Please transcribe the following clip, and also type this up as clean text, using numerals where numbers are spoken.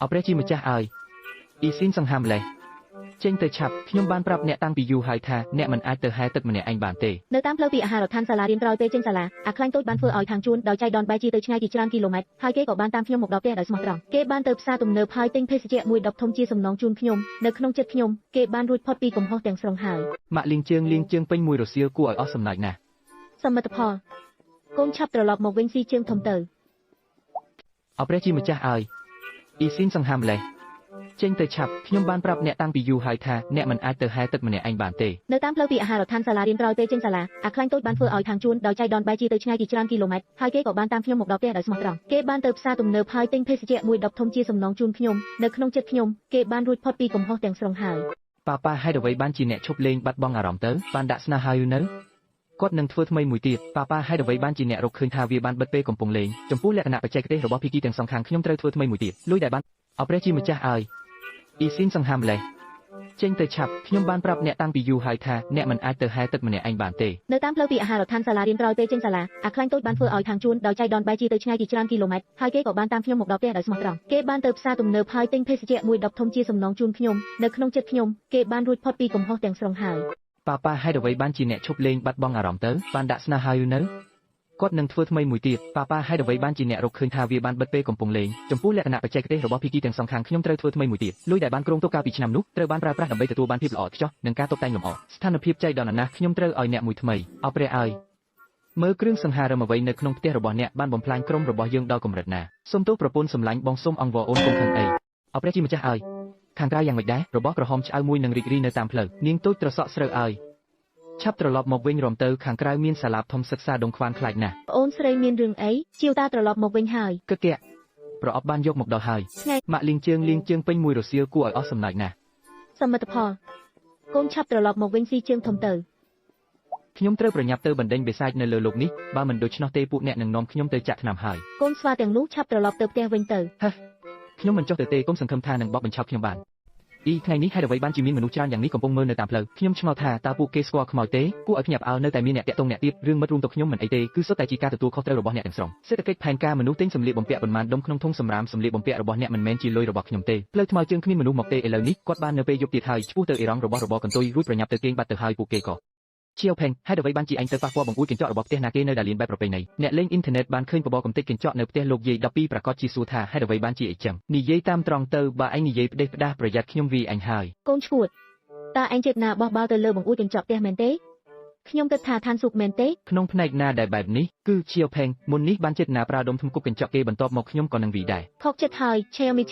អព្រះជាម្ចាស់ឲ្យអ៊ីស៊ីនសង្ហាមម្លេះចេញទៅឆាប់ខ្ញុំបានប្រាប់អ្នកតាំងពីយូរហើយថាអ្នកមិនអាចទៅហែទឹកម្នាក់ឯងបានទេនៅតាមផ្លូវពីអាហារដ្ឋានសាលារៀនក្រោយពេលចេញសាលាអាខ្លាញ់តូចបានធ្វើឲ្យខាងជួនដោយចៃដន្យបែរជាទៅឆ្ងាយជាច្រើនគីឡូម៉ែត្រហើយគេក៏បានតាមខ្ញុំមកដល់ផ្ទះដោយស្មោះត្រង់គេបានទៅផ្សារទំនើបហើយទិញភេសជ្ជៈមួយដបធំជាសំណងជូនខ្ញុំនៅក្នុងចិត្តខ្ញុំគេបានរួចផុតពីកំហុសទាំងស្រុងហើយម៉ាក់លៀងជើងពេញមួយរសៀលគួរឲ្យអស់សំណើចណាស់សមិទ្ធផលកូនឆាប់ត្រឡប់មកវិញស៊ីជើងធំទៅអព្រះជាម្ចាស់ឲ្យអ៊ីស៊ីនសង្ហាមម្លេះចេញទៅឆាប់ខ្ញុំបានប្រាប់អ្នកតាំងពីយូរហើយថាអ្នកមិនអាចទៅហែទឹកម្នាក់ឯងបានទេនៅតាមផ្លូវពីអាហារដ្ឋានសាលារៀនក្រោយពេលចេញសាលាអាខ្លាញ់តូចបានធ្វើឲ្យខាងជួនដោយចៃដន្យបែរជាទៅឆ្ងាយជាច្រើនគីឡូម៉ែត្រហើយគេក៏បានតាមខ្ញុំមកដល់ផ្ទះដោយស្មោះត្រង់គេបានទៅផ្សារទំនើបហើយទិញភេសជ្ជៈមួយដបធំជាសំណងជូនខ្ញុំនៅក្នុងចិត្តខ្ញុំគេបានរួចផុតពីកំហុសទាំងស្រុងហើយប៉ាហេតុអ្វីបានជាអ្នកឈប់លេងបាត់បង់អារម្មណ៍ទៅបានដាក់ស្នេហាយូរនៅគាត់នឹងធ្វើថ្មីមួយទៀតប៉ាហេតុអ្វីបានជាអ្នករកឃើញថាវាបានបិទពេលកំពុងលេងចំពោះលក្ខណៈបច្ចេកទេសរបស់ភីគីទាំងសងខាងខ្ញុំត្រូវធ្វើថ្មីមួយទៀតលុយដែលបានអព្រះជាម្ចាស់ឲ្យអ៊ីស៊ីនសង្ហាមម្លេះចេញទៅឆាប់ខ្ញុំបានប្រាប់អ្នកតាំងពីយូរហើយថាអ្នកមិនអាចទៅហែទឹកម្នាក់ឯងបានទេនៅតាមផ្លូវពីអាហារដ្ឋានសាលារៀនក្រោយពេលចេញសាលាអាខ្លាញ់តូចបានធ្វើឲ្យខាងជួនដោយចៃដន្យបែរជាទៅឆ្ងាយជាច្រើនគីឡូម៉ែត្រហើយគេក៏បានតាមខ្ញុំមកដល់ផ្ទះដោយស្មោះត្រង់គេបានទៅផ្សារទំនើបហើយទិញភេសជ្ជៈមួយដបធំជាសំណងជូនខ្ញុំនៅក្នុងចិត្តខ្ញុំគេបានរួចផុតពីកំហុសទាំងស្រុងហើយប៉ាហេតុអ្វីបានជាអ្នកឈប់លេងបាត់បង់អារម្មណ៍ទៅបានដាក់ស្នេហាយូរនៅគាត់នឹងធ្វើថ្មីមួយទៀតប៉ាហេតុអ្វីបានជាអ្នករកឃើញថាវាបានបិទពេលកំពុងលេងចំពោះលក្ខណៈបច្ចេកទេសរបស់ភីគីទាំងសងខាងខ្ញុំត្រូវធ្វើថ្មីមួយទៀតលុយដែលបានគ្រោងទុកកាលពីឆ្នាំនោះត្រូវបានប្រើប្រាស់ដើម្បីទទួលបានភាពល្អឥតខ្ចោះនិងការតុបតែងលម្អស្ថានភាពចៃដន្យណាស់ខ្ញុំត្រូវឲ្យអ្នកមួយថ្មីអព្រះឲ្យមើលគ្រឿងសង្ហារឹមអ្វីនៅក្នុងផ្ទះរបស់អ្នកបានបំផ្លាញក្រុមរបស់យើងដល់កម្រិតណាសូមទោសប្រពន្ធសម្លាញ់បងសូមអង្វរអូនកុំខឹងអីអព្រះជាម្ចាស់ឲ្យខាងក្រៅយ៉ាងម៉េចដែររបស់ក្រហមឆ្អៅមួយនឹងរីករាយនៅតាមផ្លូវនាងតូចត្រសក់ស្រូវឲ្យឆាប់ត្រឡប់មកវិញរំទៅខាងក្រៅមានសាលាធំសិក្សាដងខ្វានខ្លាចណាស់ប្អូនស្រីមានរឿងអីជាវតាត្រឡប់មកវិញហើយកឹកប្រអប់បានយកមកដល់ហើយម៉ាក់លៀងជើងពេញមួយរសៀលគួរឲ្យអស់សំណើចណាស់សមិទ្ធផលកូនឆាប់ត្រឡប់មកវិញស៊ីជើងធំទៅខ្ញុំត្រូវប្រញាប់ទៅបណ្ដេញបិសាចនៅលើលោកនេះបើមិនដូច្នោះទេពួកអ្នកនឹងនាំខ្ញុំទៅចាក់ថ្នាំហើយកូនស្វាទាំងនោះឆាប់ត្រឡប់ទៅផ្ទះវិញទៅខ្ញុំមិនចុះទៅទេកុំសង្ឃឹមថានឹងបបបញ្ឆោតខ្ញុំបានថ្ងៃនេះហេតុអ្វីបានជាមានមនុស្សច្រើនយ៉ាងនេះកំពុងមើលនៅតាមផ្លូវខ្ញុំឆ្ងល់ថាតើពួកគេស្គាល់ខ្មោចទេគួរឲ្យភ្ញាក់ផ្អើលនៅតែមានអ្នកតាក់ទងអ្នកទៀតរឿងមិត្តរួមទៅខ្ញុំមិនអីទេគឺសុទ្ធតែជាការទទួលខុសត្រូវរបស់អ្នកទាំងស្រុងសេដ្ឋកិច្ចផែនការមនុស្សទិញសម្លៀកបំពាក់ប៉ុន្មានដុំក្នុងធុងសម្រាមសម្លៀកបំពាក់របស់អ្នកមិនមែនជាលុយរបស់ខ្ញុំទេផ្លូវថ្មើរជើងគ្មានមនុស្សមកទេឥឡូវនេះគាត់បាននៅពេលយប់ទៀតហើយឆ្ពោះទៅអ៊ីរ៉ង់របស់របរកន្ទុយរួចប្រញាប់ទៅគេងបាត់ទៅហើយពួកគេក៏ជាវផេងហេតុអ្វីបានជាអញទៅប៉ះពាល់បង្អួចកញ្ចក់របស់ផ្ទះណាគេនៅដាលៀនបែបប្រពៃណីអ្នកលេងអ៊ីនធឺណិតបានឃើញបបរកំទេចកញ្ចក់នៅផ្ទះលោកយាយ12ប្រកាសជាសួរថាហេតុអ្វីបានជាអីចឹងនិយាយតាមត្រង់ទៅបើអញនិយាយផ្ដេសផ្ដាសប្រយ័ត្នខ្ញុំវាយអញហើយកូនឈួតតើអញចិត្តណាបោះបោលទៅលើបង្អួចកញ្ចក់ផ្ទះមែនទេខ្ញុំគិតថាឋានសុខមែនទេក្នុងផ្នែកណាដែលបែបនេះគឺជាវផេងមុននេះបានចិត្តណាប្រើដុំថ្មគប់កញ្ចក់គេបន្ទាប់មកខ្ញុំក៏នឹងវីដែរខកចិត្តហើយឆេមី